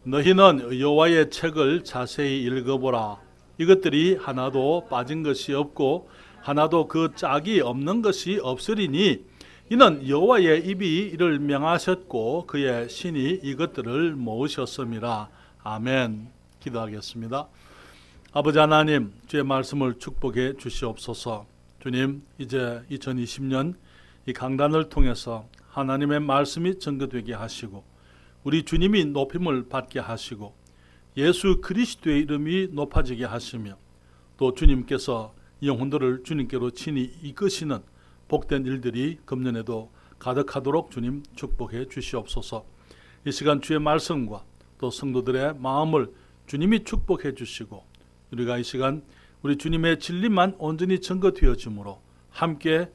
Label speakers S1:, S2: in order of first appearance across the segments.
S1: 너희는 여호와의 책을 자세히 읽어보라. 이것들이 하나도 빠진 것이 없고 하나도 그 짝이 없는 것이 없으리니 이는 여호와의 입이 이를 명하셨고 그의 신이 이것들을 모으셨음이라. 아멘. 기도하겠습니다. 아버지 하나님, 주의 말씀을 축복해 주시옵소서. 주님, 이제 2020년 이 강단을 통해서 하나님의 말씀이 증거되게 하시고 우리 주님이 높임을 받게 하시고 예수 그리스도의 이름이 높아지게 하시며 또 주님께서 영혼들을 주님께로 친히 이끄시는 복된 일들이 금년에도 가득하도록 주님 축복해 주시옵소서. 이 시간 주의 말씀과 또 성도들의 마음을 주님이 축복해 주시고 우리가 이 시간 우리 주님의 진리만 온전히 증거되어지므로 함께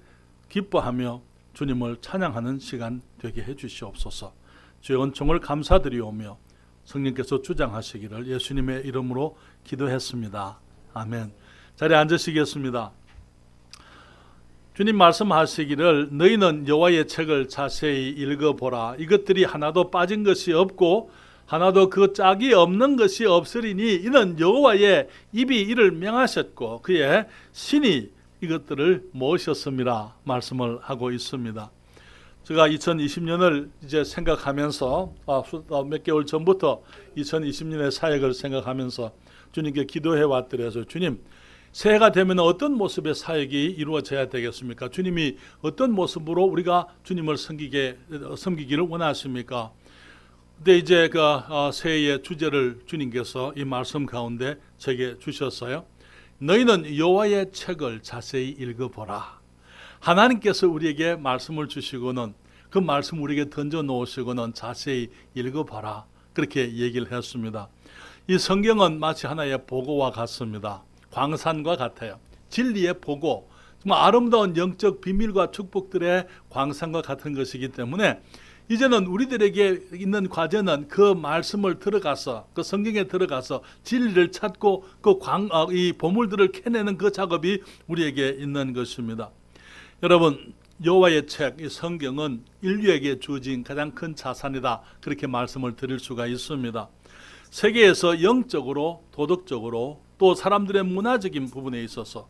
S1: 기뻐하며 주님을 찬양하는 시간 되게 해 주시옵소서. 주의 은총을 감사드리오며 성령께서 주장하시기를 예수님의 이름으로 기도했습니다. 아멘. 자리에 앉으시겠습니다. 주님 말씀하시기를 너희는 여호와의 책을 자세히 읽어보라. 이것들이 하나도 빠진 것이 없고 하나도 그 짝이 없는 것이 없으리니 이는 여호와의 입이 이를 명하셨고 그의 신이 이것들을 모으셨음이라 말씀을 하고 있습니다. 제가 2020년을 이제 생각하면서 몇 개월 전부터 2020년의 사역을 생각하면서 주님께 기도해 왔더래서 주님, 새해가 되면 어떤 모습의 사역이 이루어져야 되겠습니까? 주님이 어떤 모습으로 우리가 주님을 섬기기를 원하십니까? 근데 이제 그 새해의 주제를 주님께서 이 말씀 가운데 제게 주셨어요. 너희는 여호와의 책을 자세히 읽어보라. 하나님께서 우리에게 말씀을 주시고는 그 말씀 우리에게 던져 놓으시고는 자세히 읽어봐라. 그렇게 얘기를 했습니다. 이 성경은 마치 하나의 보고와 같습니다. 광산과 같아요. 진리의 보고, 정말 아름다운 영적 비밀과 축복들의 광산과 같은 것이기 때문에 이제는 우리들에게 있는 과제는 그 말씀을 들어가서 그 성경에 들어가서 진리를 찾고 이 보물들을 캐내는 그 작업이 우리에게 있는 것입니다. 여러분, 여호와의 책, 이 성경은 인류에게 주어진 가장 큰 자산이다. 그렇게 말씀을 드릴 수가 있습니다. 세계에서 영적으로, 도덕적으로, 또 사람들의 문화적인 부분에 있어서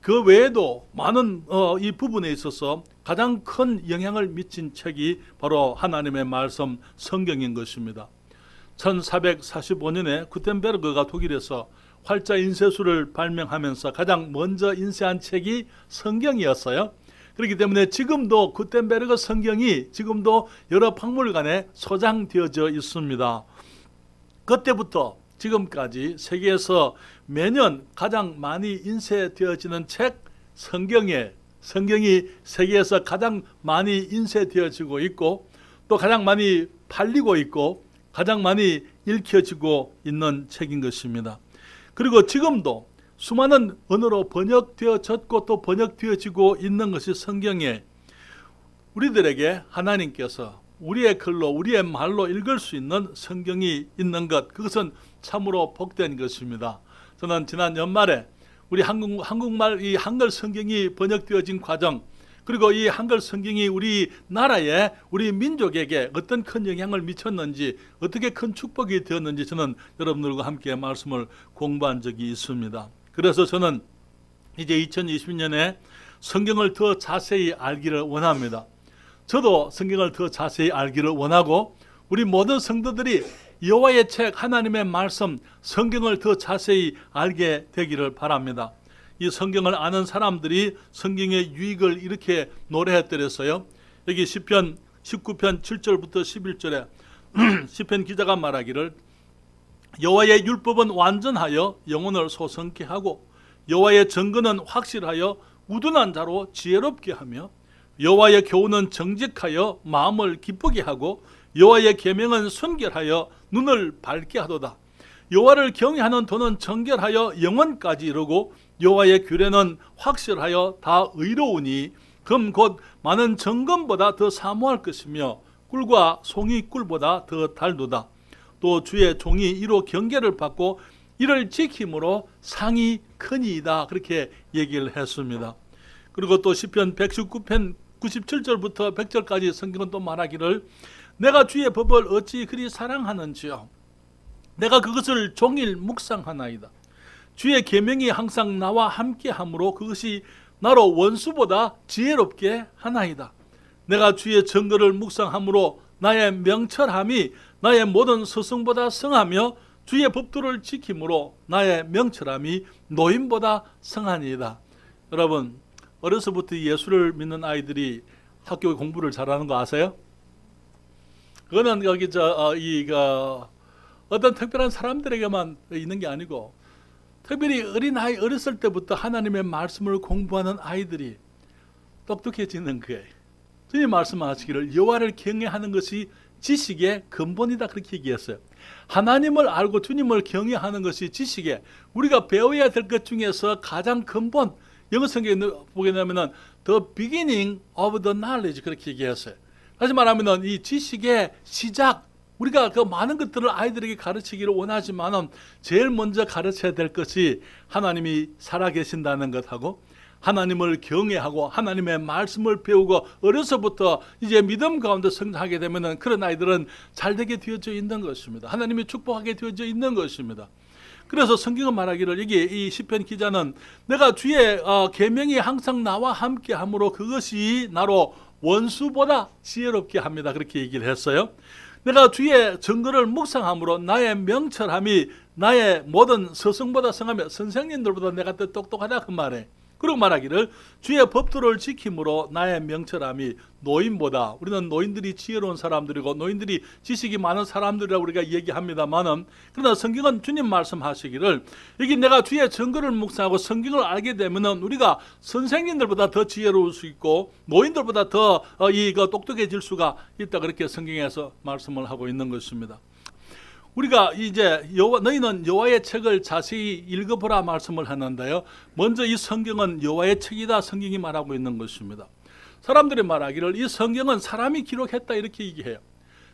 S1: 그 외에도 많은 이 부분에 있어서 가장 큰 영향을 미친 책이 바로 하나님의 말씀 성경인 것입니다. 1445년에 구텐베르그가 독일에서 활자 인쇄술을 발명하면서 가장 먼저 인쇄한 책이 성경이었어요. 그렇기 때문에 지금도 구텐베르그 성경이 지금도 여러 박물관에 소장되어져 있습니다. 그때부터 지금까지 세계에서 매년 가장 많이 인쇄되어지는 책 성경이 세계에서 가장 많이 인쇄되어지고 있고 또 가장 많이 팔리고 있고 가장 많이 읽혀지고 있는 책인 것입니다. 그리고 지금도 수많은 언어로 번역되어졌고 또 번역되어지고 있는 것이 성경에 우리들에게 하나님께서 우리의 글로 우리의 말로 읽을 수 있는 성경이 있는 것, 그것은 참으로 복된 것입니다. 저는 지난 연말에 우리 한국말 이 한글 성경이 번역되어진 과정, 그리고 이 한글 성경이 우리 나라에 우리 민족에게 어떤 큰 영향을 미쳤는지 어떻게 큰 축복이 되었는지 저는 여러분들과 함께 말씀을 공부한 적이 있습니다. 그래서 저는 이제 2020년에 성경을 더 자세히 알기를 원합니다. 저도 성경을 더 자세히 알기를 원하고 우리 모든 성도들이 여호와의 책 하나님의 말씀 성경을 더 자세히 알게 되기를 바랍니다. 이 성경을 아는 사람들이 성경의 유익을 이렇게 노래했더랬어요. 여기 시편 19편 7절부터 11절에 시편 기자가 말하기를 여호와의 율법은 완전하여 영혼을 소성케 하고 여호와의 증거는 확실하여 우둔한 자로 지혜롭게 하며 여호와의 교훈은 정직하여 마음을 기쁘게 하고 여호와의 계명은 순결하여 눈을 밝게 하도다. 여호와를 경외하는 도는 정결하여 영원까지 이르고 여호와의 규례는 확실하여 다 의로우니 금 곧 많은 정금보다 더 사모할 것이며 꿀과 송이 꿀보다 더 달도다. 또 주의 종이 이로 경계를 받고 이를 지킴으로 상이 크니이다. 그렇게 얘기를 했습니다. 그리고 또 시편 119편 97절부터 100절까지 성경은 또 말하기를 내가 주의 법을 어찌 그리 사랑하는지요. 내가 그것을 종일 묵상하나이다. 주의 계명이 항상 나와 함께하므로 그것이 나로 원수보다 지혜롭게 하나이다. 내가 주의 증거를 묵상함으로 나의 명철함이 나의 모든 스승보다 성하며 주의 법도를 지킴으로 나의 명철함이 노인보다 성하니이다. 여러분, 어려서부터 예수를 믿는 아이들이 학교 공부를 잘하는 거 아세요? 그거는 여기 어떤 특별한 사람들에게만 있는 게 아니고, 특별히 어린아이 어렸을 때부터 하나님의 말씀을 공부하는 아이들이 똑똑해지는 거예요. 주님 말씀하시기를 여호와를 경외하는 것이 지식의 근본이다, 그렇게 얘기했어요. 하나님을 알고 주님을 경외하는 것이 지식의, 우리가 배워야 될 것 중에서 가장 근본, 영어 성경에 보게 되면 the beginning of the knowledge, 그렇게 얘기했어요. 다시 말하면 이 지식의 시작, 우리가 그 많은 것들을 아이들에게 가르치기를 원하지만 제일 먼저 가르쳐야 될 것이 하나님이 살아계신다는 것하고 하나님을 경외하고 하나님의 말씀을 배우고 어려서부터 이제 믿음 가운데 성장하게 되면 그런 아이들은 잘되게 되어져 있는 것입니다. 하나님이 축복하게 되어져 있는 것입니다. 그래서 성경은 말하기를, 여기 이 시편 기자는 내가 주의 계명이 항상 나와 함께하므로 그것이 나로 원수보다 지혜롭게 합니다, 그렇게 얘기를 했어요. 내가 주의 증거를 묵상함으로 나의 명철함이 나의 모든 스승보다 성하며, 선생님들보다 내가 더 똑똑하다 그 말에. 그리고 말하기를 주의 법도를 지킴으로 나의 명철함이 노인보다, 우리는 노인들이 지혜로운 사람들이고 노인들이 지식이 많은 사람들이라고 우리가 얘기합니다만은, 그러나 성경은 주님 말씀하시기를 여기 내가 주의 증거를 묵상하고 성경을 알게 되면은 우리가 선생님들보다 더 지혜로울 수 있고 노인들보다 더 똑똑해질 수가 있다, 그렇게 성경에서 말씀을 하고 있는 것입니다. 우리가 이제 너희는 여호와의 책을 자세히 읽어보라 말씀을 하는데요, 먼저 이 성경은 여호와의 책이다, 성경이 말하고 있는 것입니다. 사람들이 말하기를 이 성경은 사람이 기록했다, 이렇게 얘기해요.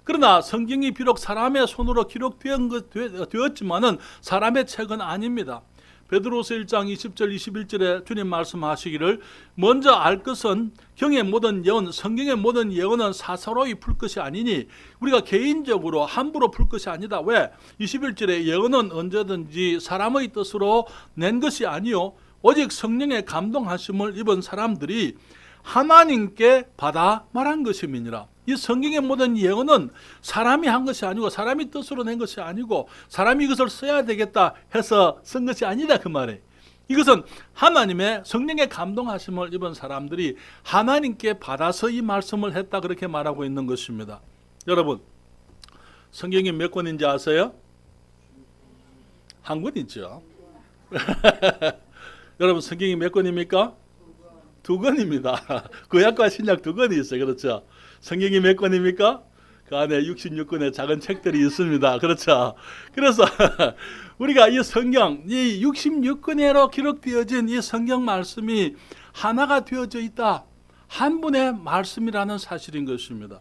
S1: 그러나 성경이 비록 사람의 손으로 기록되었지만은 사람의 책은 아닙니다. 베드로서 1장 20절 21절에 주님 말씀하시기를 먼저 알 것은 경의 모든 예언, 성경의 모든 예언은 사사로이 풀 것이 아니니, 우리가 개인적으로 함부로 풀 것이 아니다. 왜? 21절에 예언은 언제든지 사람의 뜻으로 낸 것이 아니요 오직 성령의 감동하심을 입은 사람들이 하나님께 받아 말한 것임이니라. 이 성경의 모든 예언은 사람이 한 것이 아니고 사람이 뜻으로 낸 것이 아니고 사람이 이것을 써야 되겠다 해서 쓴 것이 아니다, 그 말이에요. 이것은 하나님의 성령의 감동하심을 입은 사람들이 하나님께 받아서 이 말씀을 했다, 그렇게 말하고 있는 것입니다. 여러분, 성경이 몇 권인지 아세요? 한 권이죠. 여러분, 성경이 몇 권입니까? 2권입니다. 구약과 신약 2권이 있어요. 그렇죠? 성경이 몇 권입니까? 그 안에 66권의 작은 책들이 있습니다. 그렇죠? 그래서 우리가 이 성경, 이 66권으로 기록되어진 이 성경 말씀이 하나가 되어져 있다, 한 분의 말씀이라는 사실인 것입니다.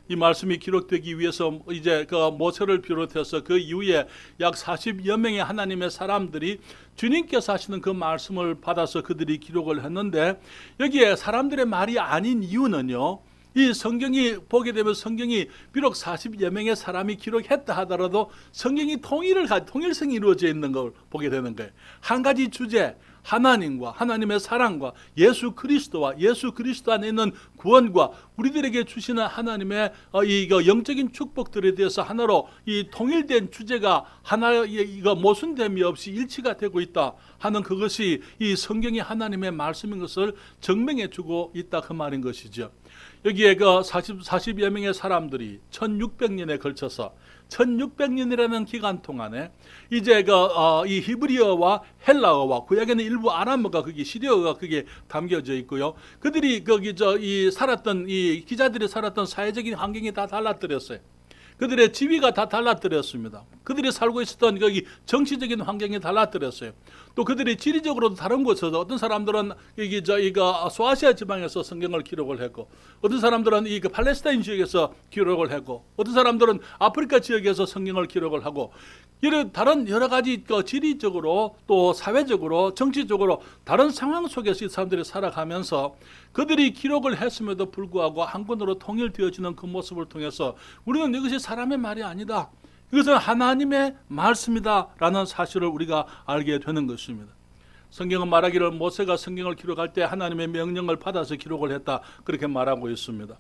S1: 이 말씀이 기록되기 위해서 이제 그 모세를 비롯해서 그 이후에 약 40여 명의 하나님의 사람들이 주님께서 하시는 그 말씀을 받아서 그들이 기록을 했는데, 여기에 사람들의 말이 아닌 이유는요, 이 성경이 보게 되면 성경이 비록 40여 명의 사람이 기록했다 하더라도 성경이 통일성이 이루어져 있는 걸 보게 되는 거예요. 한 가지 주제, 하나님과 하나님의 사랑과 예수 그리스도와 예수 그리스도 안에 있는 구원과 우리들에게 주시는 하나님의 이 영적인 축복들에 대해서 하나로 이 통일된 주제가 하나의 모순됨이 없이 일치가 되고 있다 하는 그것이 이 성경이 하나님의 말씀인 것을 증명해 주고 있다, 그 말인 것이죠. 여기에 그 40여 명의 사람들이 1600년에 걸쳐서 1600년이라는 기간 동안에 이제 이 히브리어와 헬라어와 구약에는 일부 아람어가 거기 시리어가 거기에 담겨져 있고요. 그들이 살았던 이 기자들이 살았던 사회적인 환경이 다 달라뜨렸어요. 그들의 지위가 다 달라뜨렸습니다. 그들이 살고 있었던 거기 정치적인 환경이 달라뜨렸어요. 또 그들이 지리적으로도 다른 곳에서 어떤 사람들은 소아시아 지방에서 성경을 기록을 했고, 어떤 사람들은 이 팔레스타인 지역에서 기록을 했고, 어떤 사람들은 아프리카 지역에서 성경을 기록을 하고, 이런 다른 여러 가지 지리적으로 또 사회적으로 정치적으로 다른 상황 속에서 이 사람들이 살아가면서 그들이 기록을 했음에도 불구하고 한 권으로 통일되어지는 그 모습을 통해서 우리는 이것이 사람의 말이 아니다, 이것은 하나님의 말씀이다라는 사실을 우리가 알게 되는 것입니다. 성경은 말하기를 모세가 성경을 기록할 때 하나님의 명령을 받아서 기록을 했다, 그렇게 말하고 있습니다.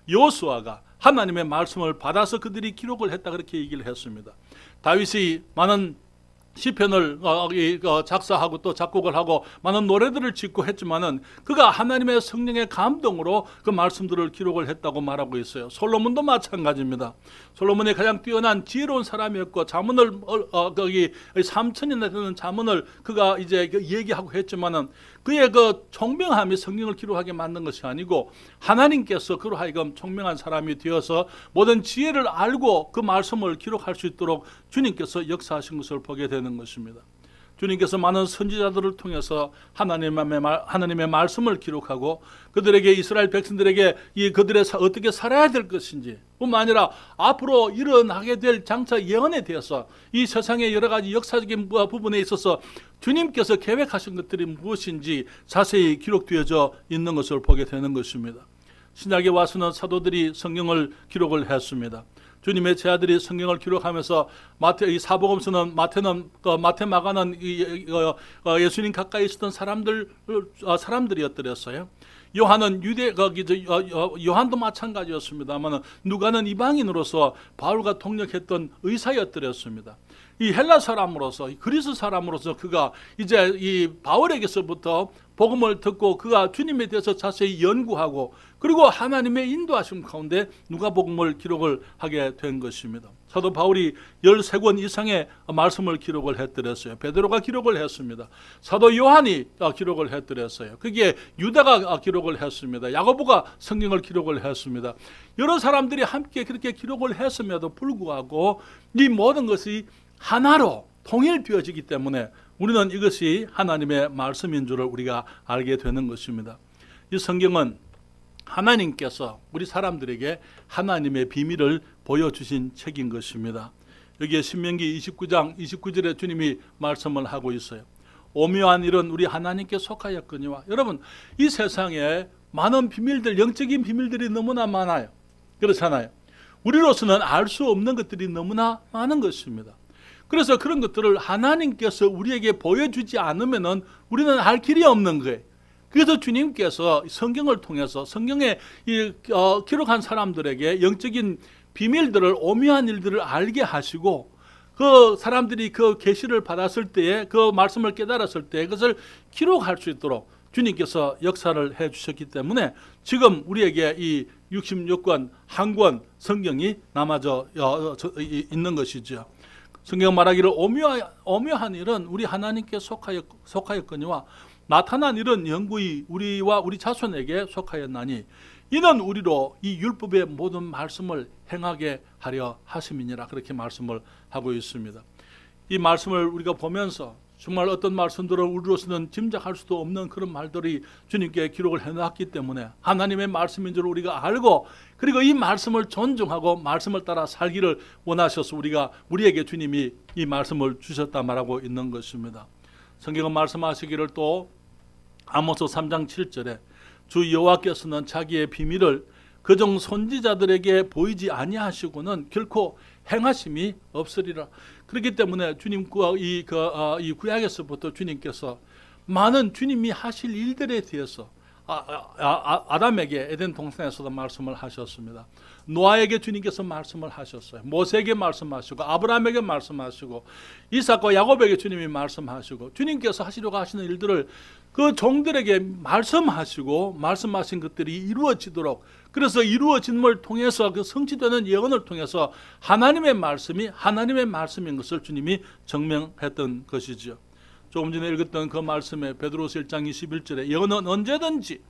S1: 여호수아가 하나님의 말씀을 받아서 그들이 기록을 했다, 그렇게 얘기를 했습니다. 다윗이 많은 시편을 작사하고 또 작곡을 하고 많은 노래들을 짓고 했지만은 그가 하나님의 성령의 감동으로 그 말씀들을 기록을 했다고 말하고 있어요. 솔로몬도 마찬가지입니다. 솔로몬이 가장 뛰어난 지혜로운 사람이었고 자문을 거기 3천이나 되는 자문을 그가 이제 얘기하고 했지만은 그의 그 총명함이 성경을 기록하게 만든 것이 아니고 하나님께서 그로 하여금 총명한 사람이 되어서 모든 지혜를 알고 그 말씀을 기록할 수 있도록 주님께서 역사하신 것을 보게 되는 것입니다. 주님께서 많은 선지자들을 통해서 하나님의 말씀을 기록하고 그들에게, 이스라엘 백성들에게 그들의 어떻게 살아야 될 것인지 뿐만 아니라 앞으로 일어나게 될 장차 예언에 대해서 이 세상의 여러 가지 역사적인 부분에 있어서 주님께서 계획하신 것들이 무엇인지 자세히 기록되어져 있는 것을 보게 되는 것입니다. 신약에 와서는 사도들이 성경을 기록을 했습니다. 주님의 제자들이 성경을 기록하면서 이 사복음서는 마태, 마가는 예수님 가까이 있었던 사람들이었더랬어요. 요한은 요한도 마찬가지였습니다만 누가는 이방인으로서 바울과 동역했던 의사였더랬습니다. 이 헬라 사람으로서, 그리스 사람으로서 그가 이제 이 바울에게서부터 복음을 듣고 그가 주님에 대해서 자세히 연구하고 그리고 하나님의 인도하심 가운데 누가복음을 기록을 하게 된 것입니다. 사도 바울이 13권 이상의 말씀을 기록을 했더랬어요. 베드로가 기록을 했습니다. 사도 요한이 기록을 했더랬어요. 그게 유다가 기록을 했습니다. 야고보가 성경을 기록을 했습니다. 여러 사람들이 함께 그렇게 기록을 했음에도 불구하고 이 모든 것이 하나로 통일되어지기 때문에 우리는 이것이 하나님의 말씀인 줄을 우리가 알게 되는 것입니다. 이 성경은 하나님께서 우리 사람들에게 하나님의 비밀을 보여주신 책인 것입니다. 여기에 신명기 29장 29절에 주님이 말씀을 하고 있어요. 오묘한 일은 우리 하나님께 속하였거니와. 여러분, 이 세상에 많은 비밀들, 영적인 비밀들이 너무나 많아요. 그렇잖아요. 우리로서는 알 수 없는 것들이 너무나 많은 것입니다. 그래서 그런 것들을 하나님께서 우리에게 보여주지 않으면은 우리는 알 길이 없는 거예요. 그래서 주님께서 성경을 통해서 성경에 기록한 사람들에게 영적인 비밀들을, 오묘한 일들을 알게 하시고 그 사람들이 그 계시를 받았을 때에 그 말씀을 깨달았을 때 그것을 기록할 수 있도록 주님께서 역사를 해 주셨기 때문에 지금 우리에게 이 66권 한 권 성경이 남아져 있는 것이죠. 성경 말하기를 오묘한 일은 우리 하나님께 속하였거니와 나타난 일은 영구히 우리와 우리 자손에게 속하였나니 이는 우리로 이 율법의 모든 말씀을 행하게 하려 하심이니라, 그렇게 말씀을 하고 있습니다. 이 말씀을 우리가 보면서 정말 어떤 말씀들을 우리로서는 짐작할 수도 없는 그런 말들이 주님께 기록을 해놨기 때문에 하나님의 말씀인 줄 우리가 알고 그리고 이 말씀을 존중하고 말씀을 따라 살기를 원하셔서 우리에게 주님이 이 말씀을 주셨다 말하고 있는 것입니다. 성경은 말씀하시기를 또 아모스 3장 7절에 주 여호와께서는 자기의 비밀을 그종 선지자들에게 보이지 아니하시고는 결코 행하심이 없으리라. 그렇기 때문에 주님 이 구약에서부터 주님께서 많은 주님이 하실 일들에 대해서 아담에게 에덴 동산에서도 말씀을 하셨습니다. 노아에게 주님께서 말씀을 하셨어요. 모세에게 말씀하시고 아브라함에게 말씀하시고 이삭과 야곱에게 주님이 말씀하시고 주님께서 하시려고 하시는 일들을 그 종들에게 말씀하시고 말씀하신 것들이 이루어지도록, 그래서 이루어짐을 통해서 그 성취되는 예언을 통해서 하나님의 말씀이 하나님의 말씀인 것을 주님이 증명했던 것이죠. 조금 전에 읽었던 그 말씀에 베드로서 1장 21절에 예언은 언제든지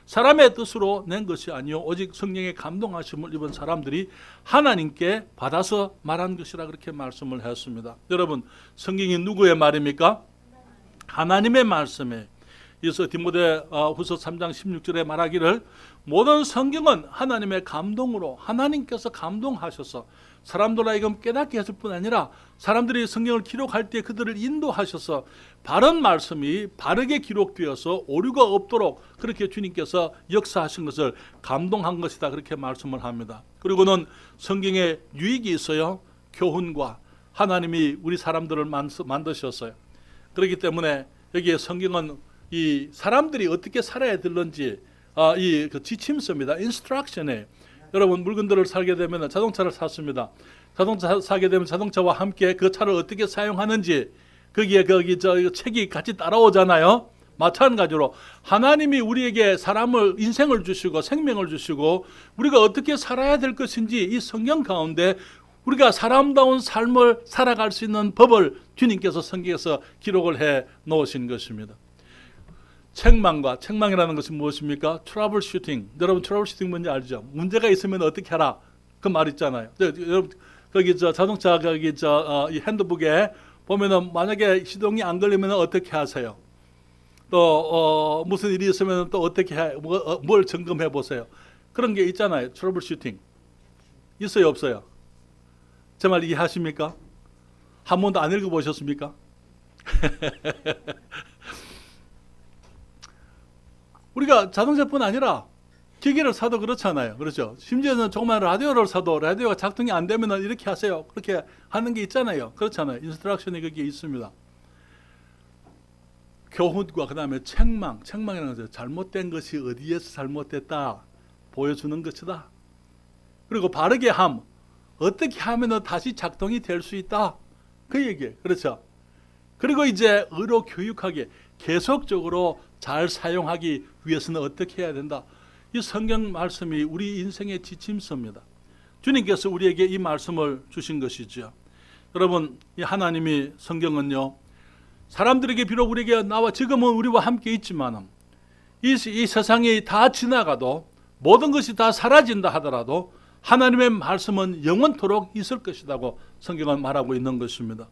S1: 사람의 뜻으로 낸 것이 아니요 오직 성령의 감동하심을 입은 사람들이 하나님께 받아서 말한 것이라, 그렇게 말씀을 했습니다. 여러분, 성경이 누구의 말입니까? 하나님의 말씀에 그래서 디모데후서 3장 16절에 말하기를 모든 성경은 하나님의 감동으로 하나님께서 감동하셔서 사람들 하여금 깨닫게 했을 뿐 아니라 사람들이 성경을 기록할 때 그들을 인도하셔서 바른 말씀이 바르게 기록되어서 오류가 없도록 그렇게 주님께서 역사하신 것을 감동한 것이다, 그렇게 말씀을 합니다. 그리고는 성경에 유익이 있어요. 교훈과 하나님이 우리 사람들을 만드셨어요. 그렇기 때문에 여기에 성경은 이 사람들이 어떻게 살아야 되는지 그 지침서입니다. 인스트럭션에 여러분 물건들을 사게 되면 자동차를 샀습니다. 자동차 사게 되면 자동차와 함께 그 차를 어떻게 사용하는지 거기 책이 같이 따라오잖아요. 마찬가지로 하나님이 우리에게 사람을 인생을 주시고 생명을 주시고 우리가 어떻게 살아야 될 것인지 이 성경 가운데 우리가 사람다운 삶을 살아갈 수 있는 법을 주님께서 성경에서 기록을 해 놓으신 것입니다. 책망이라는 것이 무엇입니까? 트러블 슈팅. 여러분 트러블 슈팅 뭔지 알죠? 문제가 있으면 어떻게 하라 그 말 있잖아요. 여러분 거기 자동차 이 핸드북에 보면은 만약에 시동이 안 걸리면 어떻게 하세요? 또 무슨 일이 있으면 또 어떻게 뭘 점검해 보세요. 그런 게 있잖아요. 트러블 슈팅 있어요, 없어요? 제 말 이해하십니까? 한 번도 안 읽어보셨습니까? 우리가 자동차뿐 아니라 기계를 사도 그렇잖아요. 그렇죠? 심지어는 조그만 라디오를 사도 라디오가 작동이 안 되면 이렇게 하세요. 그렇게 하는 게 있잖아요. 그렇잖아요. 인스트럭션이 거기에 있습니다. 교훈과 그 다음에 책망이라는 것은 잘못된 것이 어디에서 잘못됐다 보여주는 것이다. 그리고 바르게 어떻게 하면 다시 작동이 될 수 있다. 그 얘기예요. 그렇죠? 그리고 이제 의로 교육하게 계속적으로 잘 사용하기 위해서는 어떻게 해야 된다. 이 성경 말씀이 우리 인생의 지침서입니다. 주님께서 우리에게 이 말씀을 주신 것이죠. 여러분, 이 하나님이 성경은요, 사람들에게 비록 우리에게 나와 지금은 우리와 함께 있지만 이 세상이 다 지나가도 모든 것이 다 사라진다 하더라도 하나님의 말씀은 영원토록 있을 것이라고 성경은 말하고 있는 것입니다.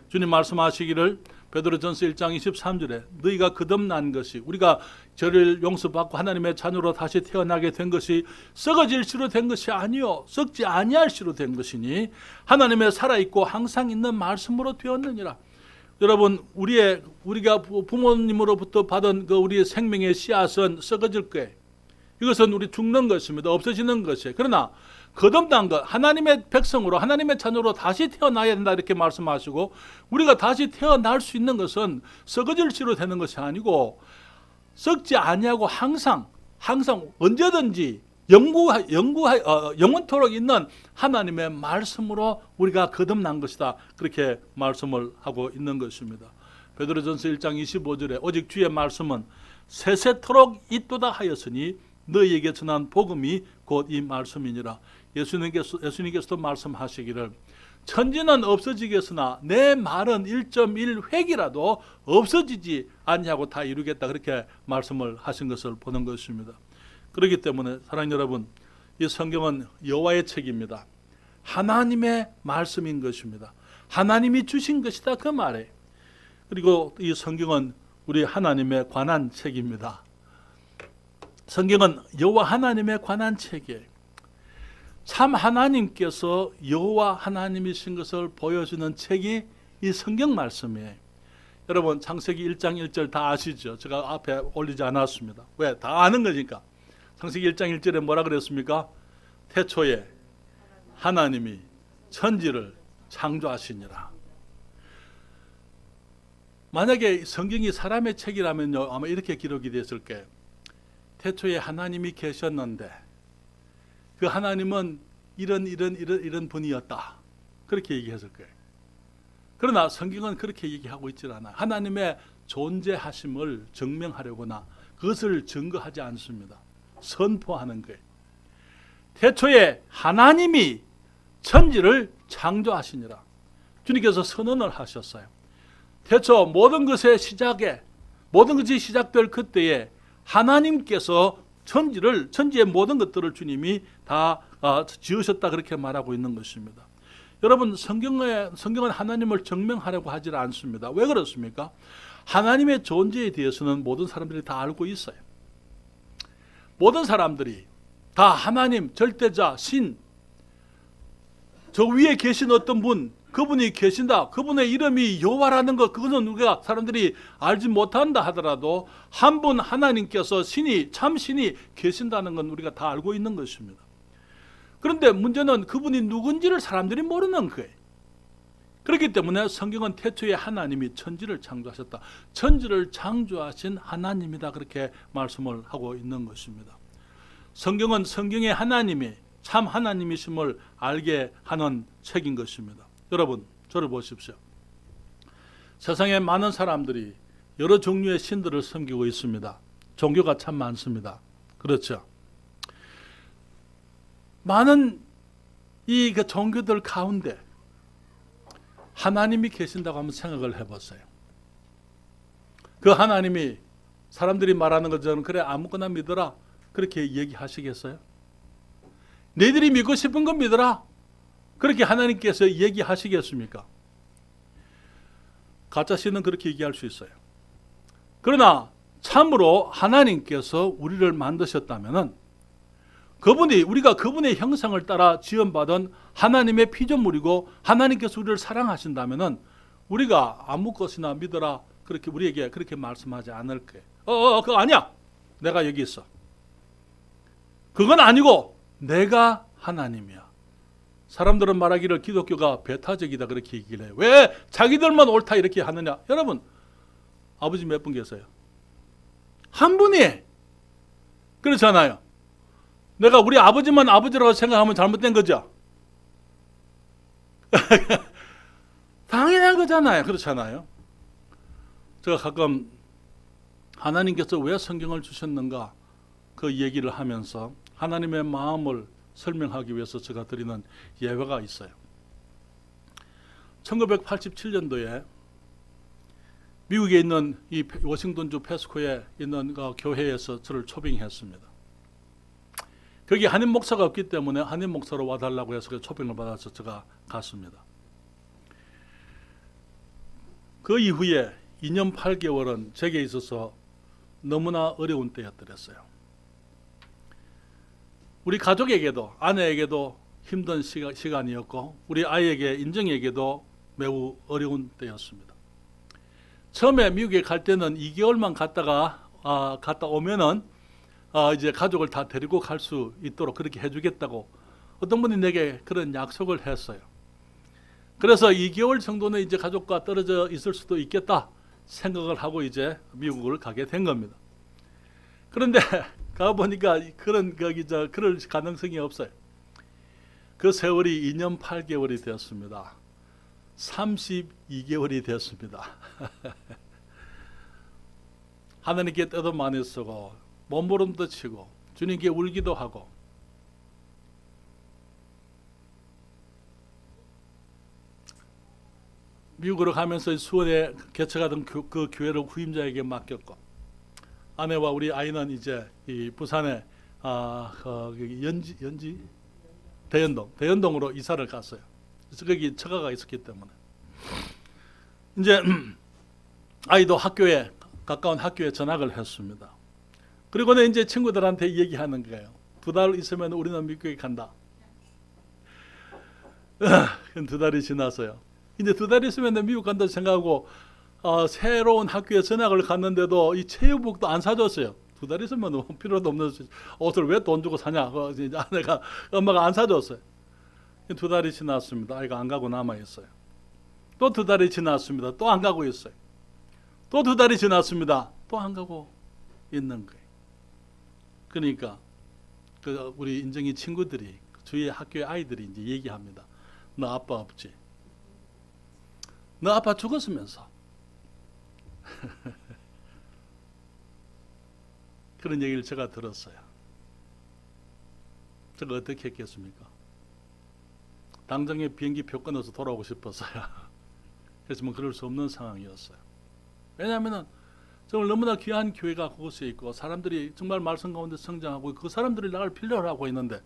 S1: 주님 말씀하시기를 베드로전서 1장 23절에 너희가 거듭난 것이 우리가 죄를 용서받고 하나님의 자녀로 다시 태어나게 된 것이 썩어질 시로 된 것이 아니요 썩지 아니할 시로 된 것이니 하나님의 살아있고 항상 있는 말씀으로 되었느니라. 여러분 우리가 부모님으로부터 받은 그 우리의 생명의 씨앗은 썩어질 거예요. 이것은 우리 죽는 것입니다. 없어지는 것이에요. 그러나 거듭난 것, 하나님의 백성으로 하나님의 자녀로 다시 태어나야 된다 이렇게 말씀하시고 우리가 다시 태어날 수 있는 것은 썩어질 시로 되는 것이 아니고 썩지 아니하고 항상 언제든지 영원토록 있는 하나님의 말씀으로 우리가 거듭난 것이다. 그렇게 말씀을 하고 있는 것입니다. 베드로전서 1장 25절에 오직 주의 말씀은 세세토록 있도다 하였으니 너희에게 전한 복음이 곧 이 말씀이니라. 예수님께서도 말씀하시기를 천지는 없어지겠으나 내 말은 1.1획이라도 없어지지 아니하고 다 이루겠다. 그렇게 말씀을 하신 것을 보는 것입니다. 그렇기 때문에 사랑하는 여러분, 이 성경은 여호와의 책입니다. 하나님의 말씀인 것입니다. 하나님이 주신 것이다 그 말이에요. 그리고 이 성경은 우리 하나님에 관한 책입니다. 성경은 여호와 하나님에 관한 책이에요. 참 하나님께서 여호와 하나님이신 것을 보여주는 책이 이 성경 말씀이에요. 여러분 창세기 1장 1절 다 아시죠? 제가 앞에 올리지 않았습니다. 왜? 다 아는 거니까. 창세기 1장 1절에 뭐라 그랬습니까? 태초에 하나님이 천지를 창조하시니라. 만약에 성경이 사람의 책이라면요 아마 이렇게 기록이 됐을 거예요. 태초에 하나님이 계셨는데 그 하나님은 이런 분이었다. 그렇게 얘기했을 거예요. 그러나 성경은 그렇게 얘기하고 있질 않아요. 하나님의 존재하심을 증명하려거나 그것을 증거하지 않습니다. 선포하는 거예요. 태초에 하나님이 천지를 창조하시니라. 주님께서 선언을 하셨어요. 태초 모든 것의 시작에 모든 것이 시작될 그때에 하나님께서 천지의 모든 것들을 주님이 다 지으셨다 그렇게 말하고 있는 것입니다. 여러분 성경은 하나님을 증명하려고 하지 않습니다. 왜 그렇습니까? 하나님의 존재에 대해서는 모든 사람들이 다 알고 있어요. 모든 사람들이 다 하나님, 절대자, 신, 저 위에 계신 어떤 분, 그분이 계신다. 그분의 이름이 여호와라는 것, 그것은 우리가 사람들이 알지 못한다 하더라도 한 분 하나님께서 참 신이 계신다는 건 우리가 다 알고 있는 것입니다. 그런데 문제는 그분이 누군지를 사람들이 모르는 거예요. 그렇기 때문에 성경은 태초에 하나님이 천지를 창조하셨다. 천지를 창조하신 하나님이다. 그렇게 말씀을 하고 있는 것입니다. 성경은 성경의 하나님이 참 하나님이심을 알게 하는 책인 것입니다. 여러분, 저를 보십시오. 세상에 많은 사람들이 여러 종류의 신들을 섬기고 있습니다. 종교가 참 많습니다. 그렇죠? 많은 이 종교들 가운데 하나님이 계신다고 한번 생각을 해보세요. 그 하나님이 사람들이 말하는 것처럼 그래 아무거나 믿어라 그렇게 얘기하시겠어요? 너희들이 믿고 싶은 건 믿어라 그렇게 하나님께서 얘기하시겠습니까? 가짜신은 그렇게 얘기할 수 있어요. 그러나 참으로 하나님께서 우리를 만드셨다면 그분이 우리가 그분의 형상을 따라 지음받은 하나님의 피조물이고 하나님께서 우리를 사랑하신다면 우리가 아무 것이나 믿어라 그렇게 우리에게 그렇게 말씀하지 않을 거예요. 그거 아니야. 내가 여기 있어. 그건 아니고 내가 하나님이야. 사람들은 말하기를 기독교가 배타적이다 그렇게 얘기를 해요. 왜 자기들만 옳다 이렇게 하느냐. 여러분 아버지 몇 분 계세요? 한 분이. 그렇잖아요. 내가 우리 아버지만 아버지라고 생각하면 잘못된 거죠. 당연한 거잖아요. 그렇잖아요. 제가 가끔 하나님께서 왜 성경을 주셨는가 그 얘기를 하면서 하나님의 마음을 설명하기 위해서 제가 드리는 예화가 있어요. 1987년도에 미국에 있는 이 워싱턴주 페스코에 있는 그 교회에서 저를 초빙했습니다. 거기 한인 목사가 없기 때문에 한인 목사로 와달라고 해서 초빙을 받아서 제가 갔습니다. 그 이후에 2년 8개월은 제게 있어서 너무나 어려운 때였더랬어요. 우리 가족에게도 아내에게도 힘든 시간이었고 우리 아이에게 인정에게도 매우 어려운 때였습니다. 처음에 미국에 갈 때는 2개월만 갔다 오면은 이제 가족을 다 데리고 갈 수 있도록 그렇게 해주겠다고 어떤 분이 내게 그런 약속을 했어요. 그래서 2개월 정도는 이제 가족과 떨어져 있을 수도 있겠다 생각을 하고 이제 미국을 가게 된 겁니다. 그런데 가보니까 그럴 가능성이 없어요. 그 세월이 2년 8개월이 되었습니다. 32개월이 되었습니다. 하나님께 때도 많이 쓰고 몸부림도 치고 주님께 울기도 하고 미국으로 가면서 수원에 개척하던 그 교회를 후임자에게 맡겼고 아내와 우리 아이는 이제 이 부산에 대연동으로 이사를 갔어요. 그래서 거기 처가가 있었기 때문에 이제 아이도 가까운 학교에 전학을 했습니다. 그리고는 이제 친구들한테 얘기하는 거예요. 2달 있으면 우리는 미국에 간다. 2달이 지났어요. 이제 2달 있으면 미국 간다 생각하고 새로운 학교에 전학을 갔는데도 이 체육복도 안 사줬어요. 2달 있으면 필요도 없는 옷을 왜 돈 주고 사냐. 엄마가 안 사줬어요. 2달이 지났습니다. 아이가 안 가고 남아있어요. 또 2달이 지났습니다. 또 안 가고 있어요. 또 2달이 지났습니다. 또 안 가고 있는 거예요. 그러니까 우리 인정이 친구들이 주위의 학교의 아이들이 이제 얘기합니다. 너 아빠 없지? 너 아빠 죽었으면서. 그런 얘기를 제가 들었어요. 제가 어떻게 했겠습니까? 당장에 비행기표 끊어서 돌아오고 싶었어요. 그렇지만 그럴 수 없는 상황이었어요. 왜냐하면 정말 너무나 귀한 교회가 그곳에 있고 사람들이 정말 말씀 가운데 성장하고 그 사람들이 나를 필요로 하고 있는데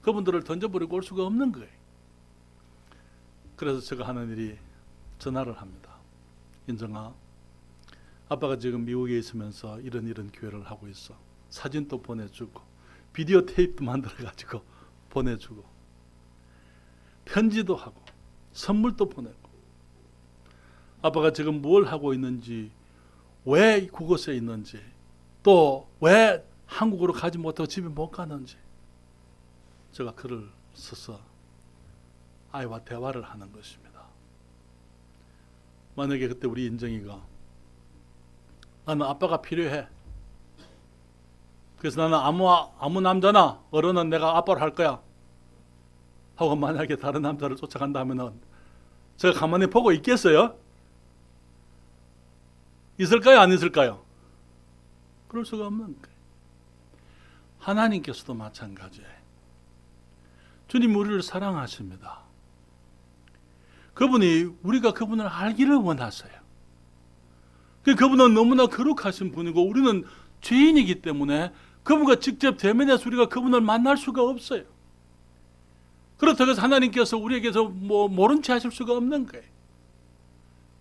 S1: 그분들을 던져버리고 올 수가 없는 거예요. 그래서 제가 하는 일이 전화를 합니다. 인정아, 아빠가 지금 미국에 있으면서 이런 교회를 하고 있어. 사진도 보내주고 비디오 테이프도 만들어가지고 보내주고 편지도 하고 선물도 보내고 아빠가 지금 뭘 하고 있는지 왜 그곳에 있는지 또 왜 한국으로 가지 못하고 집에 못 가는지 제가 글을 써서 아이와 대화를 하는 것입니다. 만약에 그때 우리 인정이가 나는 아빠가 필요해. 그래서 나는 아무 남자나 어른은 내가 아빠를 할 거야. 하고 만약에 다른 남자를 쫓아간다면은 제가 가만히 보고 있겠어요? 있을까요? 안 있을까요? 그럴 수가 없는 거예요. 하나님께서도 마찬가지예요. 주님 우리를 사랑하십니다. 그분이 우리가 그분을 알기를 원하세요. 그분은 너무나 거룩하신 분이고 우리는 죄인이기 때문에 그분과 직접 대면해서 우리가 그분을 만날 수가 없어요. 그렇다고 해서 하나님께서 우리에게서 모른 채 하실 수가 없는 거예요.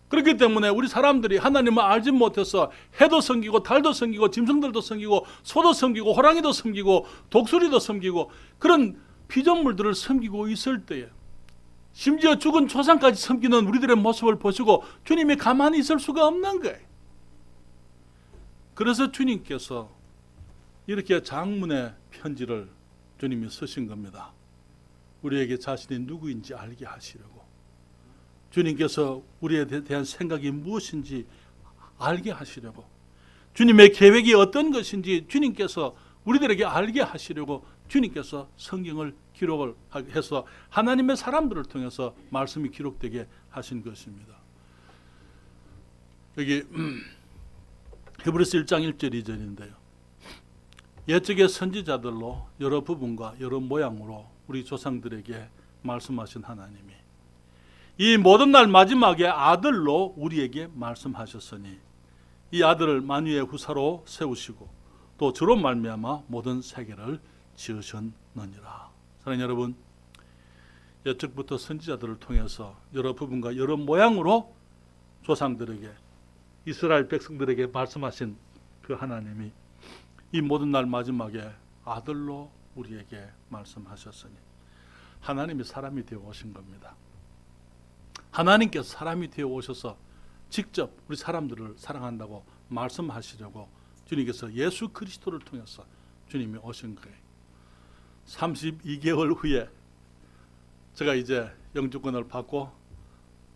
S1: 그렇기 때문에 우리 사람들이 하나님을 알지 못해서 해도 섬기고 달도 섬기고 짐승들도 섬기고 소도 섬기고 호랑이도 섬기고 독수리도 섬기고 그런 피조물들을 섬기고 있을 때에 심지어 죽은 조상까지 섬기는 우리들의 모습을 보시고 주님이 가만히 있을 수가 없는 거예요. 그래서 주님께서 이렇게 장문의 편지를 주님이 쓰신 겁니다. 우리에게 자신이 누구인지 알게 하시려고. 주님께서 우리에 대한 생각이 무엇인지 알게 하시려고. 주님의 계획이 어떤 것인지 주님께서 우리들에게 알게 하시려고 주님께서 성경을 기록을 해서 하나님의 사람들을 통해서 말씀이 기록되게 하신 것입니다. 여기 히브리서 1장 1절 2절인데요. 옛적의 선지자들로 여러 부분과 여러 모양으로 우리 조상들에게 말씀하신 하나님이 이 모든 날 마지막에 아들로 우리에게 말씀하셨으니 이 아들을 만유의 후사로 세우시고 또 저로 말미암아 모든 세계를 지으셨느니라. 사랑하는 여러분, 옛적부터 선지자들을 통해서 여러 부분과 여러 모양으로 조상들에게 이스라엘 백성들에게 말씀하신 그 하나님이 이 모든 날 마지막에 아들로 우리에게 말씀하셨으니 하나님이 사람이 되어 오신 겁니다. 하나님께서 사람이 되어 오셔서 직접 우리 사람들을 사랑한다고 말씀하시려고 주님께서 예수 그리스도를 통해서 주님이 오신 거예요. 32개월 후에 제가 이제 영주권을 받고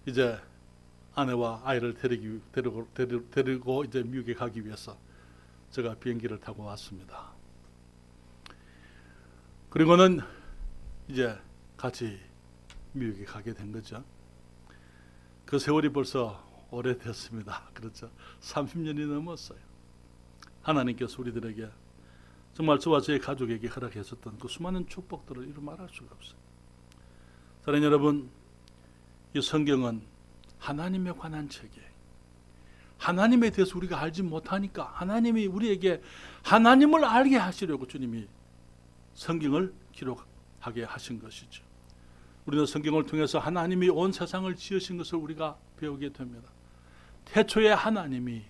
S1: 이제 아내와 아이를 데리고 이제 미국에 가기 위해서 제가 비행기를 타고 왔습니다. 그리고는 이제 같이 미국에 가게 된 거죠. 그 세월이 벌써 오래됐습니다. 그렇죠. 30년이 넘었어요. 하나님께서 우리들에게 정말 저와 저의 가족에게 허락하셨던 그 수많은 축복들을 이루 말할 수가 없어요. 사랑하는 여러분, 이 성경은 하나님에 관한 책이에요. 하나님에 대해서 우리가 알지 못하니까 하나님이 우리에게 하나님을 알게 하시려고 주님이 성경을 기록하게 하신 것이죠. 우리는 성경을 통해서 하나님이 온 세상을 지으신 것을 우리가 배우게 됩니다. 태초에 하나님이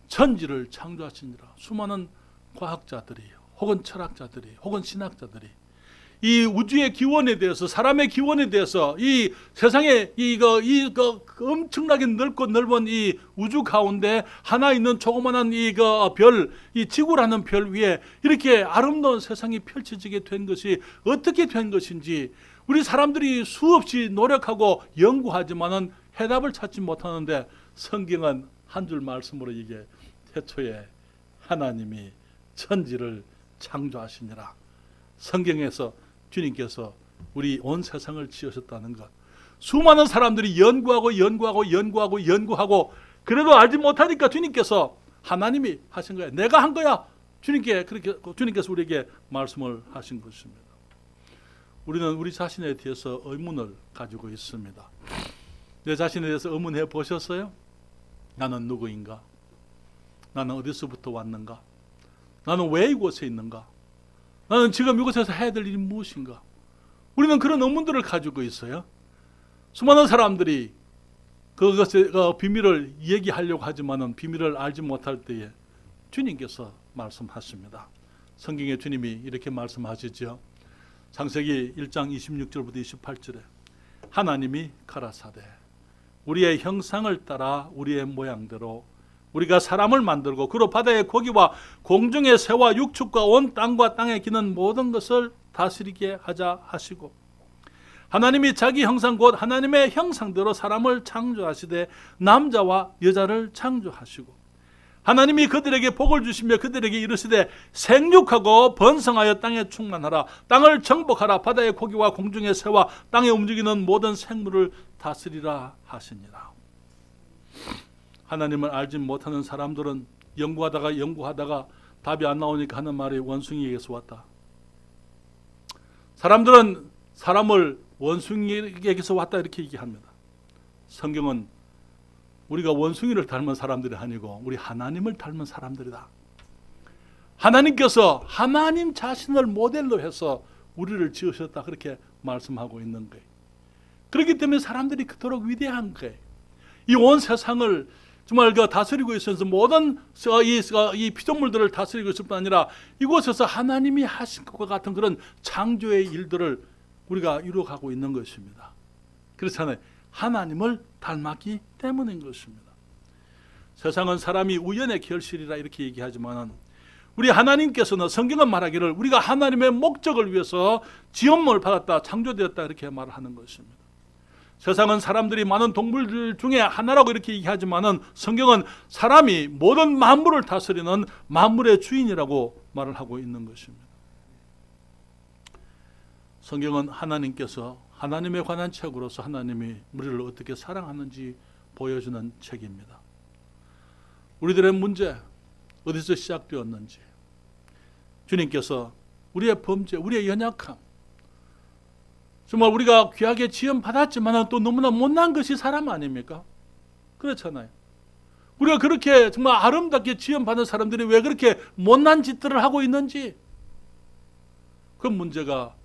S1: 천지를 창조하시니라. 수많은 과학자들이 혹은 철학자들이 혹은 신학자들이 이 우주의 기원에 대해서 사람의 기원에 대해서 이 세상에 이거 엄청나게 넓고 넓은 이 우주 가운데 하나 있는 조그만한 이 지구라는 별 위에 이렇게 아름다운 세상이 펼쳐지게 된 것이 어떻게 된 것인지 우리 사람들이 수없이 노력하고 연구하지만은 해답을 찾지 못하는데 성경은 한 줄 말씀으로 이게 태초에 하나님이 천지를 창조하시니라. 성경에서 주님께서 우리 온 세상을 지으셨다는 것. 수많은 사람들이 연구하고 그래도 알지 못하니까 주님께서 하나님이 하신 거야. 내가 한 거야. 주님께서 우리에게 말씀을 하신 것입니다. 우리는 우리 자신에 대해서 의문을 가지고 있습니다. 내 자신에 대해서 의문해 보셨어요? 나는 누구인가? 나는 어디서부터 왔는가? 나는 왜 이곳에 있는가? 나는 지금 이곳에서 해야 될 일이 무엇인가? 우리는 그런 의문들을 가지고 있어요. 수많은 사람들이 그것의 비밀을 얘기하려고 하지만은 비밀을 알지 못할 때에 주님께서 말씀하십니다. 성경에 주님이 이렇게 말씀하시죠. 창세기 1장 26절부터 28절에 하나님이 가라사대 우리의 형상을 따라 우리의 모양대로 우리가 사람을 만들고 그로 바다의 고기와 공중의 새와 육축과 온 땅과 땅에 기는 모든 것을 다스리게 하자 하시고 하나님이 자기 형상 곧 하나님의 형상대로 사람을 창조하시되 남자와 여자를 창조하시고 하나님이 그들에게 복을 주시며 그들에게 이르시되 생육하고 번성하여 땅에 충만하라. 땅을 정복하라. 바다의 고기와 공중의 새와 땅에 움직이는 모든 생물을 다스리라 하시니라. 하나님을 알지 못하는 사람들은 연구하다가 답이 안 나오니까 하는 말이 원숭이에게서 왔다. 사람들은 사람을 원숭이에게서 왔다 이렇게 얘기합니다. 성경은 우리가 원숭이를 닮은 사람들이 아니고 우리 하나님을 닮은 사람들이다. 하나님께서 하나님 자신을 모델로 해서 우리를 지으셨다 그렇게 말씀하고 있는 거예요. 그렇기 때문에 사람들이 그토록 위대한 거예요. 이 온 세상을 정말 다스리고 있으면서 모든 이 피조물들을 다스리고 있을 뿐 아니라 이곳에서 하나님이 하신 것과 같은 그런 창조의 일들을 우리가 이루어가고 있는 것입니다. 그렇잖아요. 하나님을 닮았기 때문인 것입니다. 세상은 사람이 우연의 결실이라 이렇게 얘기하지만 우리 하나님께서는 성경은 말하기를 우리가 하나님의 목적을 위해서 지음을 받았다, 창조되었다 이렇게 말하는 것입니다. 세상은 사람들이 많은 동물들 중에 하나라고 이렇게 얘기하지만 성경은 사람이 모든 만물을 다스리는 만물의 주인이라고 말을 하고 있는 것입니다. 성경은 하나님께서 하나님에 관한 책으로서 하나님이 우리를 어떻게 사랑하는지 보여주는 책입니다. 우리들의 문제 어디서 시작되었는지, 주님께서 우리의 범죄, 우리의 연약함, 정말 우리가 귀하게 지음 받았지만 또 너무나 못난 것이 사람 아닙니까? 그렇잖아요. 우리가 그렇게 정말 아름답게 지음 받은 사람들이 왜 그렇게 못난 짓들을 하고 있는지, 그 문제가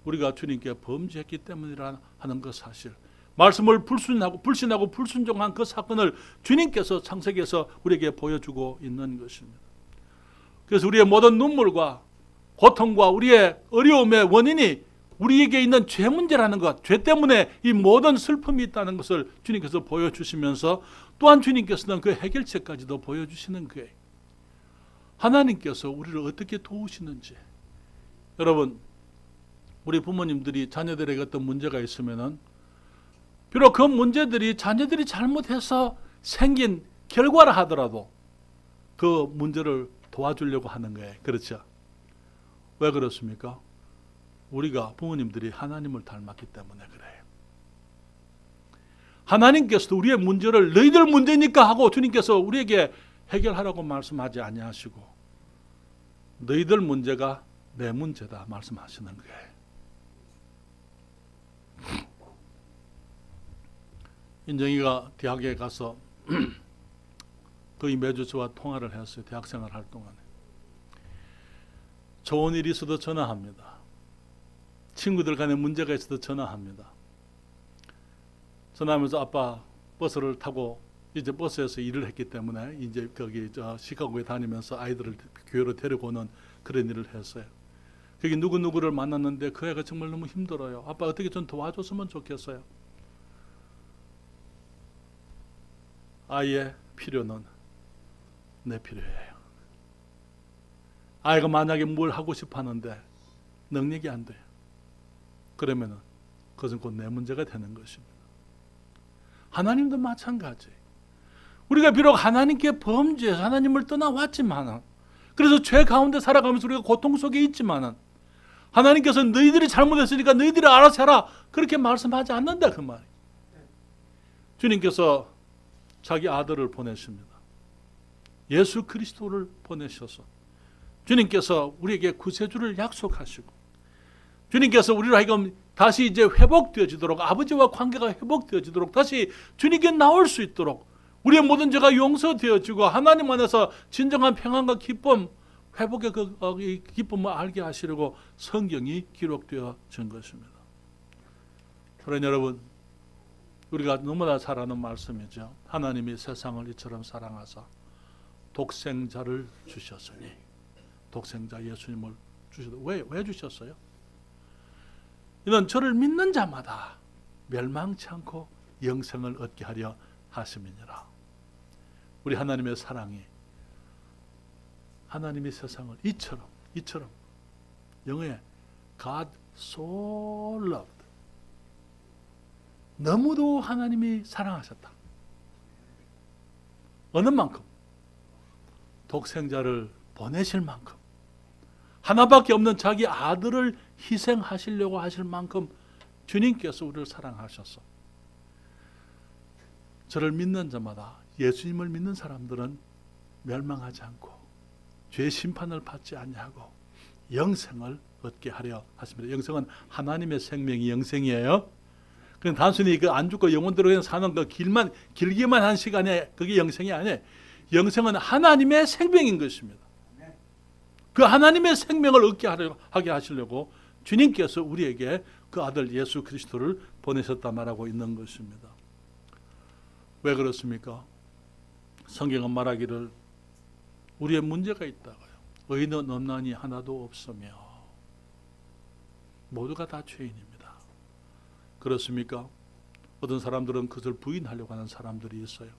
S1: 우리가 주님께 범죄했기 때문이라 하는 그 사실, 말씀을 불신하고 불순종한 그 사건을 주님께서 창세기에서 우리에게 보여주고 있는 것입니다. 그래서 우리의 모든 눈물과 고통과 우리의 어려움의 원인이 우리에게 있는 죄 문제라는 것, 죄 때문에 이 모든 슬픔이 있다는 것을 주님께서 보여주시면서 또한 주님께서는 그 해결책까지도 보여주시는 거예요. 하나님께서 우리를 어떻게 도우시는지. 여러분, 우리 부모님들이 자녀들에게 어떤 문제가 있으면은 비록 그 문제들이 자녀들이 잘못해서 생긴 결과라 하더라도 그 문제를 도와주려고 하는 거예요. 그렇죠? 왜 그렇습니까? 우리가 부모님들이 하나님을 닮았기 때문에 그래요. 하나님께서도 우리의 문제를 너희들 문제니까 하고 주님께서 우리에게 해결하라고 말씀하지 아니하시고 너희들 문제가 내 문제다 말씀하시는 거예요. 인정이가 대학에 가서 거의 매주 저와 통화를 했어요. 대학생활 할 동안에. 좋은 일이 있어도 전화합니다. 친구들 간에 문제가 있어도 전화합니다. 전화하면서 아빠 버스를 타고 이제 버스에서 일을 했기 때문에 이제 거기 시카고에 다니면서 아이들을 교회로 데리고 오는 그런 일을 했어요. 거기 누구누구를 만났는데 그 애가 정말 너무 힘들어요. 아빠 어떻게 좀 도와줬으면 좋겠어요. 아이의 필요는 내 필요예요. 아이가 만약에 뭘 하고 싶어 하는데 능력이 안 돼요. 그러면은 그것은 곧 내 문제가 되는 것입니다. 하나님도 마찬가지. 우리가 비록 하나님께 범죄해서 하나님을 떠나왔지만, 그래서 죄 가운데 살아가면서 우리가 고통 속에 있지만 하나님께서 너희들이 잘못했으니까 너희들이 알아서 해라 그렇게 말씀하지 않는다 그 말이에요. 주님께서 자기 아들을 보내십니다. 예수 그리스도를 보내셔서 주님께서 우리에게 구세주를 약속하시고 주님께서 우리로 하여금 다시 이제 회복되어지도록, 아버지와 관계가 회복되어지도록, 다시 주님께 나올 수 있도록 우리의 모든 죄가 용서되어지고 하나님 안에서 진정한 평안과 기쁨, 회복의 그 기쁨을 알게 하시려고 성경이 기록되어진 것입니다. 그러니 여러분, 우리가 너무나 잘 아는 말씀이죠. 하나님이 세상을 이처럼 사랑하사 독생자를 주셨으니, 독생자 예수님을 주셨다. 왜 주셨어요? 이는 저를 믿는 자마다 멸망치 않고 영생을 얻게 하려 하심이니라. 우리 하나님의 사랑이, 하나님이 세상을 이처럼 영어에 God so loved, 너무도 하나님이 사랑하셨다. 어느 만큼? 독생자를 보내실 만큼, 하나밖에 없는 자기 아들을 희생하시려고 하실 만큼 주님께서 우리를 사랑하셨어. 저를 믿는 자마다, 예수님을 믿는 사람들은 멸망하지 않고 죄의 심판을 받지 아니하고 영생을 얻게 하려 하십니다. 영생은 하나님의 생명이 영생이에요. 그냥 단순히 그 안 죽고 영원대로 그냥 사는 그 길기만 한 시간에 그게 영생이 아니에요. 영생은 하나님의 생명인 것입니다. 그 하나님의 생명을 얻게 하게 하시려고 주님께서 우리에게 그 아들 예수 그리스도를 보내셨다 말하고 있는 것입니다. 왜 그렇습니까? 성경은 말하기를 우리의 문제가 있다고요. 의인은 없나니 하나도 없으며 모두가 다 죄인입니다. 그렇습니까? 어떤 사람들은 그것을 부인하려고 하는 사람들이 있어요.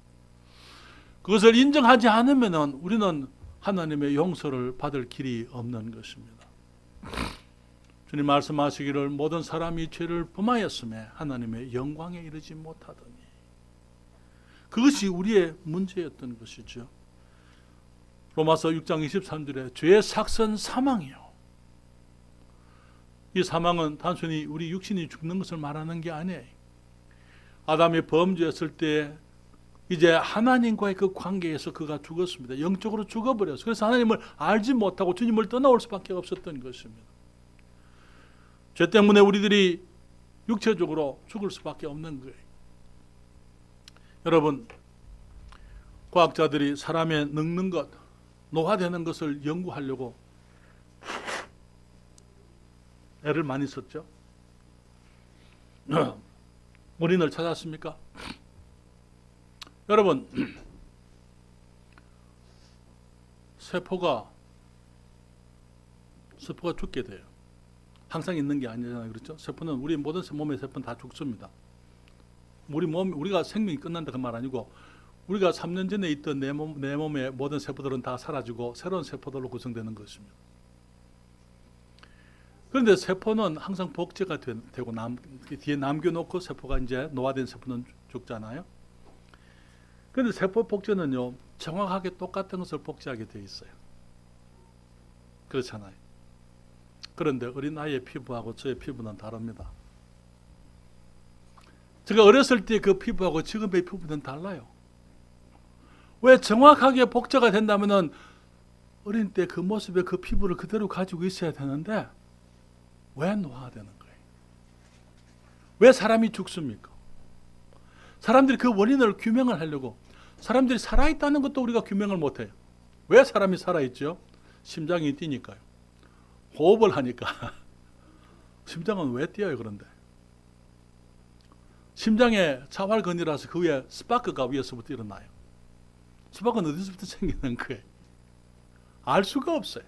S1: 그것을 인정하지 않으면 우리는 하나님의 용서를 받을 길이 없는 것입니다. 주님 말씀하시기를 모든 사람이 죄를 범하였음에 하나님의 영광에 이르지 못하더니, 그것이 우리의 문제였던 것이죠. 로마서 6장 23절에 죄의 삭선 사망이요. 이 사망은 단순히 우리 육신이 죽는 것을 말하는 게 아니에요. 아담이 범죄했을 때 이제 하나님과의 그 관계에서 그가 죽었습니다. 영적으로 죽어버렸어요. 그래서 하나님을 알지 못하고 주님을 떠나올 수밖에 없었던 것입니다. 죄 때문에 우리들이 육체적으로 죽을 수밖에 없는 거예요. 여러분, 과학자들이 사람의 늙는 것, 노화되는 것을 연구하려고 애를 많이 썼죠. 원인을 찾았습니까? 여러분, 세포가 죽게 돼요. 항상 있는 게 아니잖아요. 그렇죠? 세포는 우리 모든 몸의 세포는 다 죽습니다. 우리가 생명이 끝난다 그 말 아니고, 우리가 3년 전에 있던 내 몸의 모든 세포들은 다 사라지고 새로운 세포들로 구성되는 것입니다. 그런데 세포는 항상 복제가 되고 뒤에 남겨놓고 세포가 이제 노화된 세포는 죽잖아요. 그런데 세포 복제는요, 정확하게 똑같은 것을 복제하게 되어 있어요. 그렇잖아요. 그런데 어린아이의 피부하고 저의 피부는 다릅니다. 제가 어렸을 때 그 피부하고 지금의 피부는 달라요. 왜? 정확하게 복제가 된다면은 어린 때 그 모습의 그 피부를 그대로 가지고 있어야 되는데 왜 노화되는 거예요? 왜 사람이 죽습니까? 사람들이 그 원인을 규명을 하려고, 사람들이 살아있다는 것도 우리가 규명을 못해요. 왜 사람이 살아있죠? 심장이 뛰니까요. 호흡을 하니까. 심장은 왜 뛰어요? 그런데 심장에 자활근이라서 그 위에 스파크가 위에서부터 일어나요. 스파크는 어디서부터 생기는 거예요? 알 수가 없어요.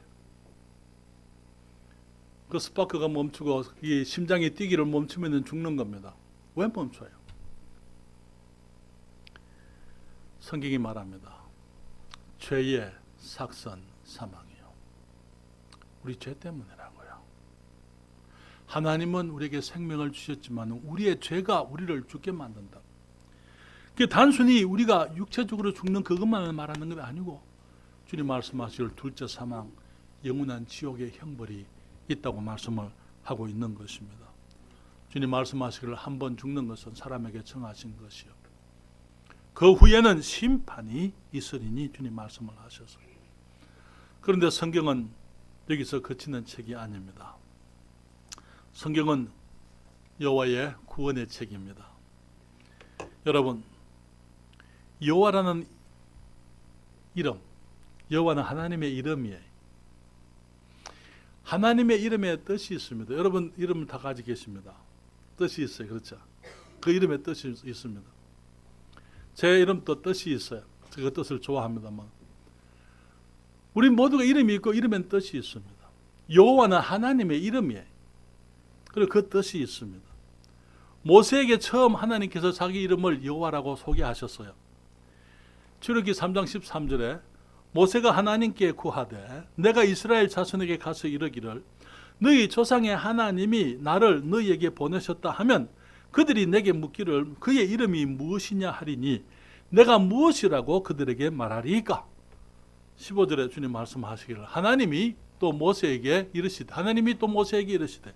S1: 그 스파크가 멈추고 이 심장이 뛰기를 멈추면 죽는 겁니다. 왜 멈춰요? 성경이 말합니다. 죄의 삭선 사망이요. 우리 죄 때문이라고요. 하나님은 우리에게 생명을 주셨지만 우리의 죄가 우리를 죽게 만든다. 그게 단순히 우리가 육체적으로 죽는 그것만을 말하는 게 아니고, 주님 말씀하실 둘째 사망, 영원한 지옥의 형벌이 있다고 말씀을 하고 있는 것입니다. 주님 말씀하시기를 한 번 죽는 것은 사람에게 정하신 것이요, 그 후에는 심판이 있으리니 주님 말씀을 하셔서. 그런데 성경은 여기서 그치는 책이 아닙니다. 성경은 여호와의 구원의 책입니다. 여러분, 여호와라는 이름, 여호와는 하나님의 이름이에요. 하나님의 이름에 뜻이 있습니다. 여러분 이름을 다 가지고 계십니다. 뜻이 있어요. 그렇죠? 그 이름에 뜻이 있습니다. 제 이름도 뜻이 있어요. 그 뜻을 좋아합니다만, 우리 모두가 이름이 있고 이름엔 뜻이 있습니다. 여호와는 하나님의 이름이에요. 그리고 그 뜻이 있습니다. 모세에게 처음 하나님께서 자기 이름을 여호와라고 소개하셨어요. 출애굽기 3장 13절에 모세가 하나님께 구하되 내가 이스라엘 자손에게 가서 이르기를 너희 조상의 하나님이 나를 너희에게 보내셨다 하면 그들이 내게 묻기를 그의 이름이 무엇이냐 하리니 내가 무엇이라고 그들에게 말하리이까? 15절에 주님 말씀하시기를 하나님이 또 모세에게 이르시되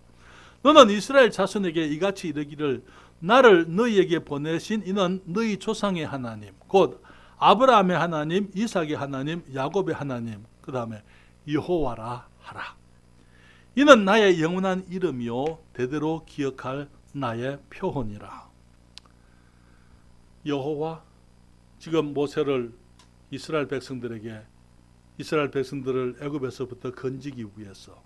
S1: 너는 이스라엘 자손에게 이같이 이르기를 나를 너희에게 보내신 이는 너희 조상의 하나님 곧 아브라함의 하나님, 이삭의 하나님, 야곱의 하나님, 그 다음에 여호와라 하라. 이는 나의 영원한 이름이요 대대로 기억할 나의 표혼이라. 여호와, 지금 모세를 이스라엘 백성들을 애굽에서부터 건지기 위해서,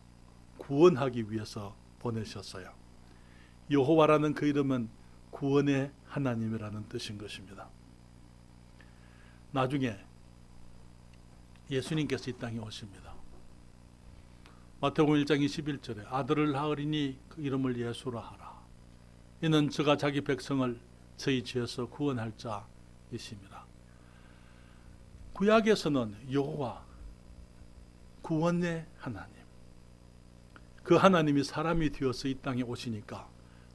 S1: 구원하기 위해서 보내셨어요. 여호와라는 그 이름은 구원의 하나님이라는 뜻인 것입니다. 나중에 예수님께서 이 땅에 오십니다. 마태복음 1장 21절에 아들을 낳으리니 그 이름을 예수라 하라. 이는 저가 자기 백성을 저희 죄에서 구원할 자이십니다. 구약에서는 여호와, 구원의 하나님, 그 하나님이 사람이 되어서 이 땅에 오시니까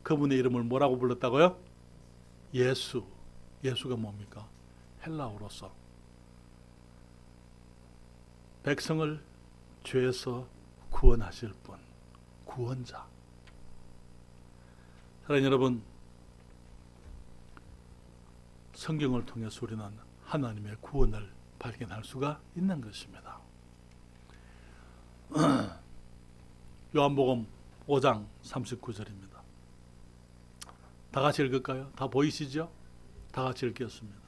S1: 그분의 이름을 뭐라고 불렀다고요? 예수. 예수가 뭡니까? 헬라어로서 백성을 죄에서 구원하실 분, 구원자. 사랑하는 여러분, 성경을 통해서 우리는 하나님의 구원을 발견할 수가 있는 것입니다. 요한복음 5장 39절입니다. 다 같이 읽을까요? 다 보이시죠? 다 같이 읽겠습니다.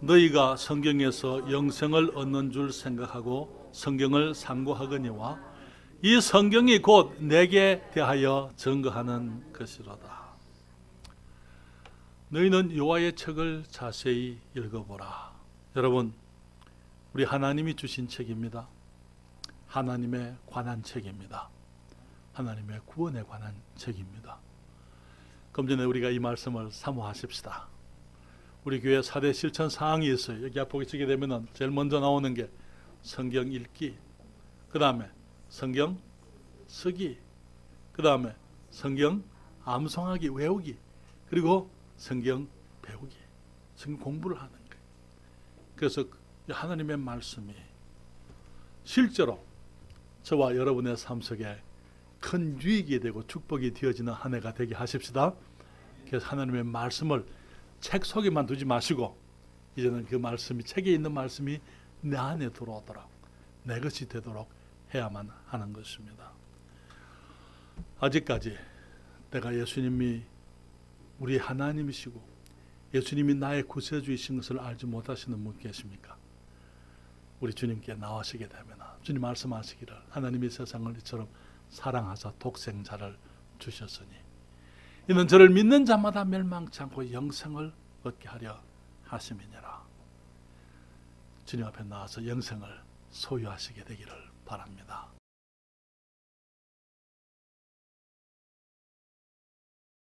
S1: 너희가 성경에서 영생을 얻는 줄 생각하고 성경을 상고하거니와 이 성경이 곧 내게 대하여 증거하는 것이로다. 너희는 여호와의 책을 자세히 읽어보라. 여러분, 우리 하나님이 주신 책입니다. 하나님에 관한 책입니다. 하나님의 구원에 관한 책입니다. 금 전에 우리가 이 말씀을 사모하십시다. 우리 교회 4대 실천 사항이 있어요. 여기 앞에 보시게 되면 제일 먼저 나오는 게 성경 읽기, 그 다음에 성경 쓰기, 그 다음에 성경 암송하기, 외우기, 그리고 성경 배우기, 성경 공부를 하는 거예요. 그래서 하나님의 말씀이 실제로 저와 여러분의 삶 속에 큰 유익이 되고 축복이 되어지는 한 해가 되게 하십시다. 그래서 하나님의 말씀을 책 속에만 두지 마시고 이제는 그 말씀이, 책에 있는 말씀이 내 안에 들어오도록, 내 것이 되도록 해야만 하는 것입니다. 아직까지 내가 예수님이 우리 하나님이시고 예수님이 나의 구세주이신 것을 알지 못하시는 분 계십니까? 우리 주님께 나와시게 되면 주님 말씀하시기를 하나님이 세상을 이처럼 사랑하사 독생자를 주셨으니 이는 저를 믿는 자마다 멸망치 않고 영생을 얻게 하려 하심이니라. 주님 앞에 나와서 영생을 소유하시게 되기를 바랍니다.